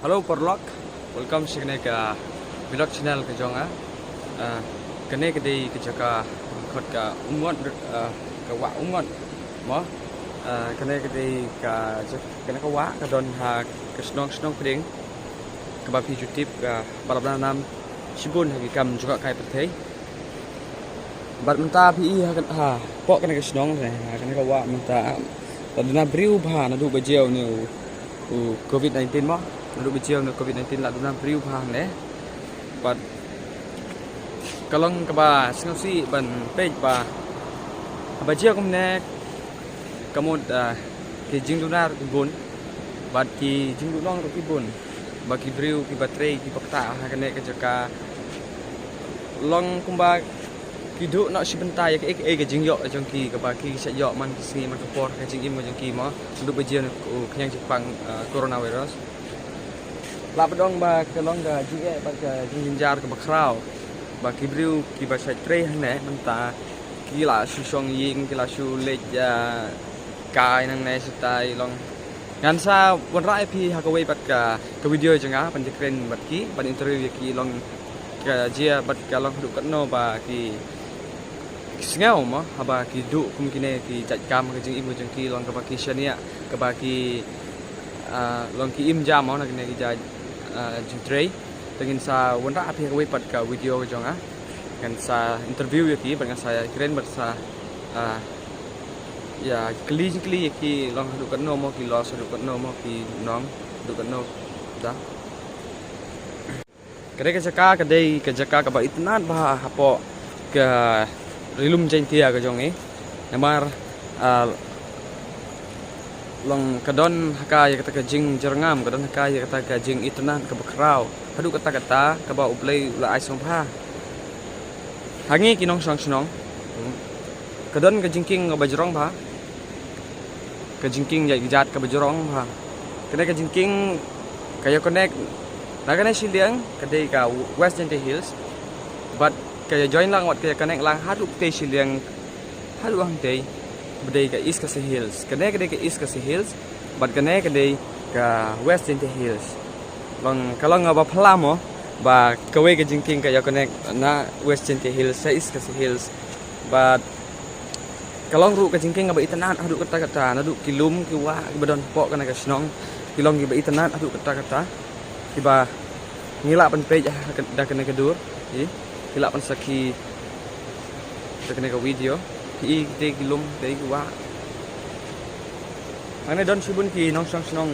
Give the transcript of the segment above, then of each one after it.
Hello Porlock, welcome sa kini ka vlog channel ka jong kini ka di ka jaka khot ka ungon ka wa ungon mo kini ka di ka kini ka wa ka don ha ka snong pring ka ba pi jutip ka balabna nam sibun ha kam juga kai perthei bat menta pi ha pok kini ka snong ha kini ka wa menta tadna briu bha na du bajeu ni COVID-19 mo nadu bicil na COVID-19 la dunam priu phang ne but kalong ka ba singsi ban page ba bajia kum ne kamod ki jingdunar ki bun bat ki jingdunong ro ki bun ba ki priu ki baterai ki pakta ha kane ka jaka long kum ba ki du no sibenta ya ki ka jingyo jong ki ka ba ki sa yo man ki si man ka por ka jing im jong ki mo nadu bajia khnyang Jepang coronavirus lap dong ba kelong ga jie ba ka jinjar ka bakrau ba kibriu ki ba sai tre ne menta ki la su song ying ki la su le kai nang ne stai long ngan sa bon rai pi ha ka wei bat ka video janga pan jekren bat ki ban interview ki long ka jia bat ka long du kan no ba ki ngau mo ha ba ki du kum ki ne ki jat kam ka jing im jong ki long ka ba ki shania ka ba ki long ki im jam mo na ki ne ki jat jutray dengan sa wanda api kawai pat ka video jonga kan sa interview yaki dengan saya keren bersa ya kli yaki long hadu kan no mo ki los hadu kan no mo ki nong hadu kan no da kare ka jaka ka ba itnan ba hapo ka rilum jaintia ka jongi namar long kadon haka ya kata jing jerngam kadon haka ya kata jing itanan ka bakrau hadu kata ka ba uplay la ai sompha hangi kinong snong kadon ka jingking ka bajrong ba ka jingking ya jat ka bajrong ba kene ka jingking kaya connect na kene siliang kadai ka West Jente Hills but kaya join lang wat kaya connect lang hadu te siliang hadu ang te badai ka East Kasi Hills kene ka East Kasi Hills but kene ka West Jente Hills long kalong ba phala mo ba kawe ka jingking ka ya connect na West Jente Hills sa East Kasi Hills but kalong ru ka jingking ba itanan adu kata na du kilum ki wa badon po kana ka snong kilong ki ba itanan adu kata ki ba ngila pan page da kene ka dur ngila pan saki da kene ka video i te kilum te ki wa ane don sibun ki nong snong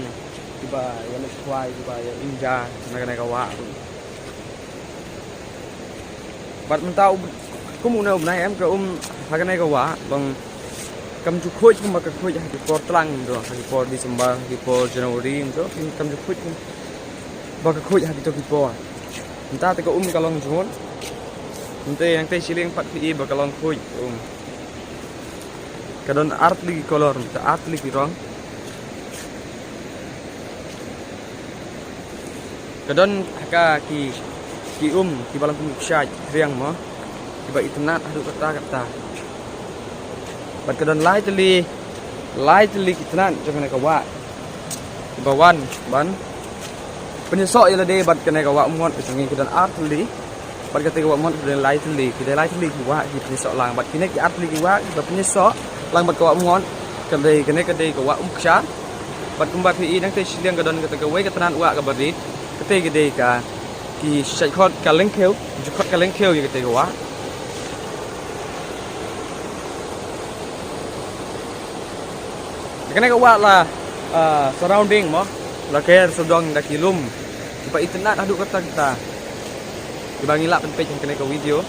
ki ba ya na kwai ki ba ya inja na ka wa bat mentau kumuna ubnai em ka ha ka ka wa bang kam chu khoi kum ba ka khoi ha ki por tlang do ha ki por December ki por January do kam chu khoi kum ba ka khoi ha ki to ki por nta te ka ka long jun nte yang te siling pat pi ba ka long khoi kadon artli color ta artli ki rong kadon haka ki ki balang kum syaj riang mo ki ba itnat adu kata bat kadon lightly ki tnan jangan ka wa ki bawan ban penyesok ila de bat kana ka wa mon jangan kadon artli bat kata ka wa mon kadon lightly ki wa ki penyesok lang bat kini ki artli ki wa ki ba penyesok lang bat kawa ngon kadai kawa umksha bat kumbat pi nang te siliang kadon kata kawai katanan wa ka barit kate kadai ka ki sai khot ka lengkheu jukot ka lengkheu ya kate kawa kana kawa la surrounding mo la care sodong da kilum pa itna adu kata dibangila pen page kana ka video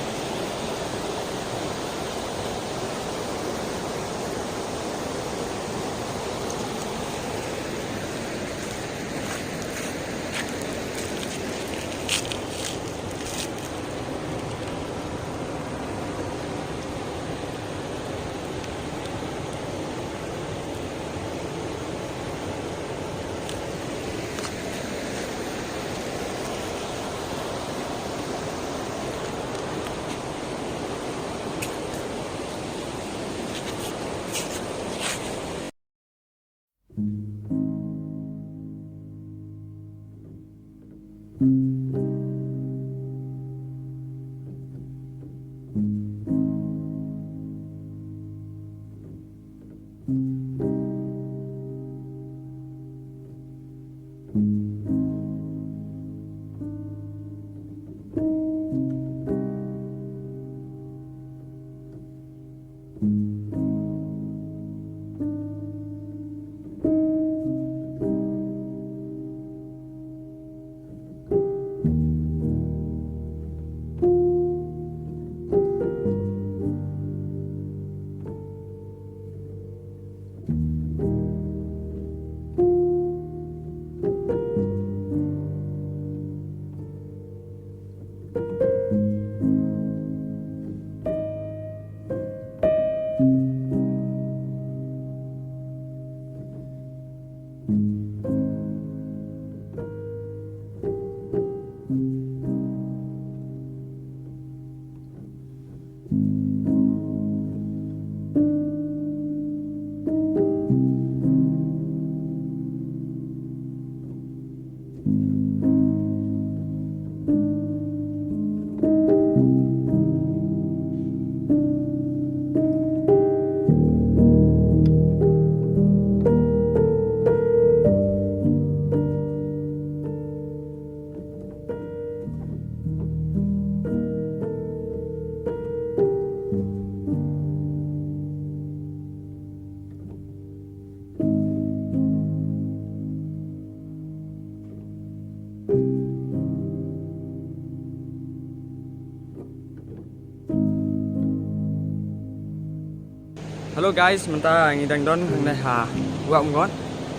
Halo guys, menta ngidang don hang ha wa ngon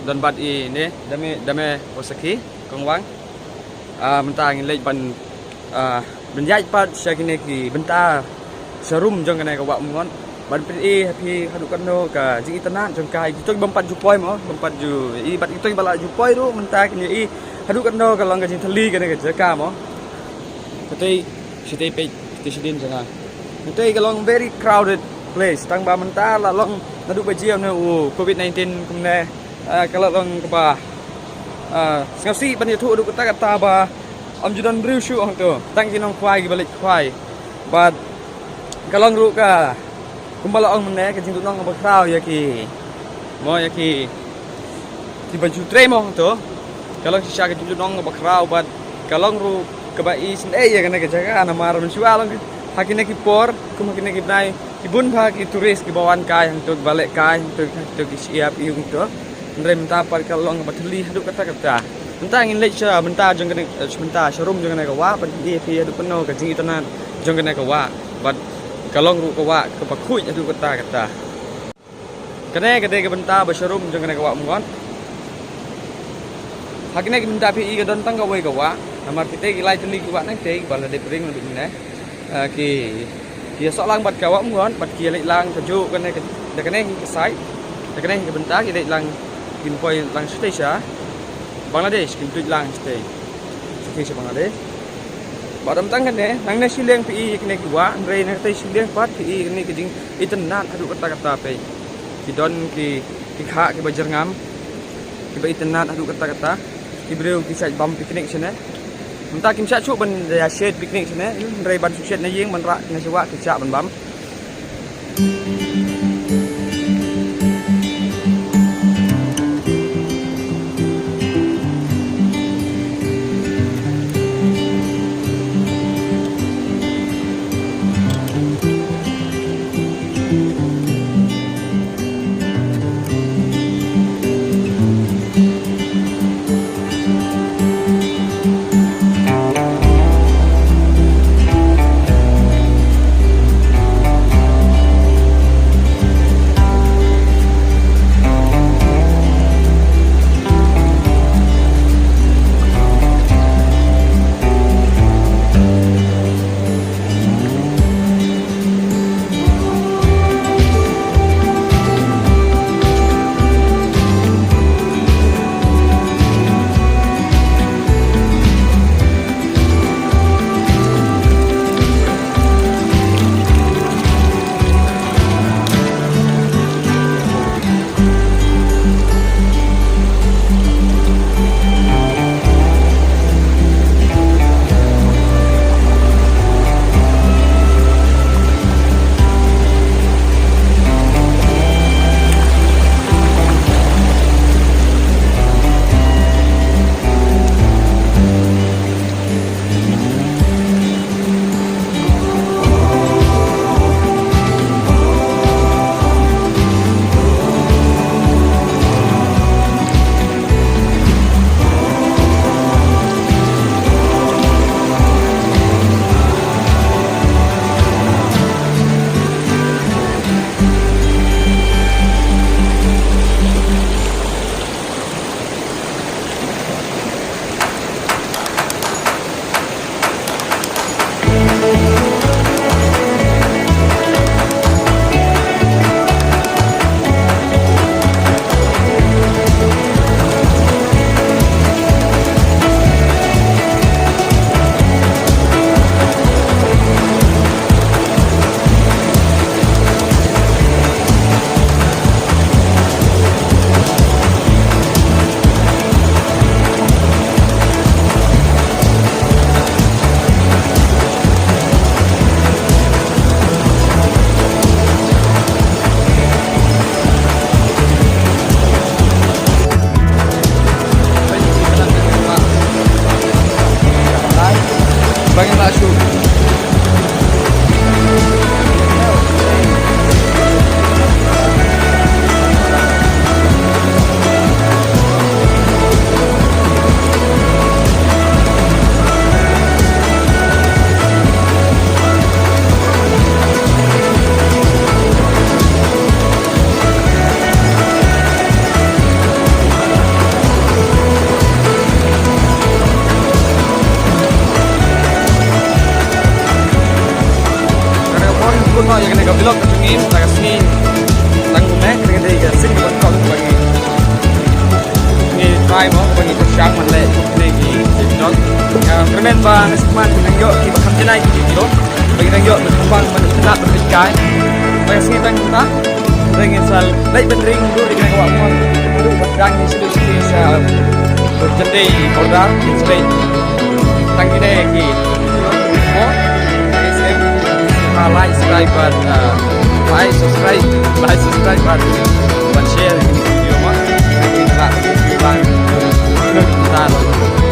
don bat I ne dame osaki kongwang menta ngin lej ban benjai pat syakine ki benta serum jong kana ka wa ngon ban pi happy hadu kano ka jing itanan jong kai kitoi bompat jupoi mo bompat ju I bat kitoi bala jupoi ru menta kini I hadu kano ka long ka jing thali kana ka jaka mo kitoi sitei pe tisidin janga kitoi ka long very crowded place tang ba menta la long nadu ba jiam ne covid-19 kumne kalau long ka ngasi ban thu du kata ba am judan riu shu ong to tang jinong khwai gi balik khwai but kalong ru ka kumbala ong mne ka jing nong ba krau ya ki mo ya ki ti baju tre mo to kalong sisa ka jing nong ba krau but kalong ru ka ba I sin ya kana ka jaga na mar men shu along hakine ki por kum hakine ki nai ibun pha ki turis ki bawan kai hang tu balik kai tu ki siap yung tu ndre menta par kalong bathli hadu kata menta ngin lech sa menta jong kene menta showroom jong kene ka wa pan di pi hadu pano ka jing itanan jong kene ka wa bat kalong ru ka wa ka pakhui hadu kata kene kade ka menta ba showroom jong kene ka wa ngon hakine ki menta pi ka don tang ka wei ka wa namar kite ki lai tli ki wa nang te bala de pring lu ne ki kia sok lang bat kawa ngon bat kia lek lang kaju kan de kan ke sai de kan ke bentar ke lek lang kin poi lang station Bangladesh kin tuj lang stay station Bangladesh badam tang kan ne nang ne sileng pi ke ne wa andre ne tai sileng pat pi ni ke jing itanan adu kata pe ki don ki kha ke bajar ngam ki ba itanan adu kata ki breu ki sai bam picnic sene menta kim sa chu ban ya shed picnic sene ndrei ban su shed na yeng ban ra na sewa ki cha ban bam men ba nasiman nang yo kita kamjenai gitu bagi nang yo berkembang mengenal berbicara bagi sini bang kita dengan sal baik bendring dulu dengan awak mon dulu pedang di sini saya berjendai kodar display tang ini ki oh SM like subscribe dan share ini video mah kita nak bang kita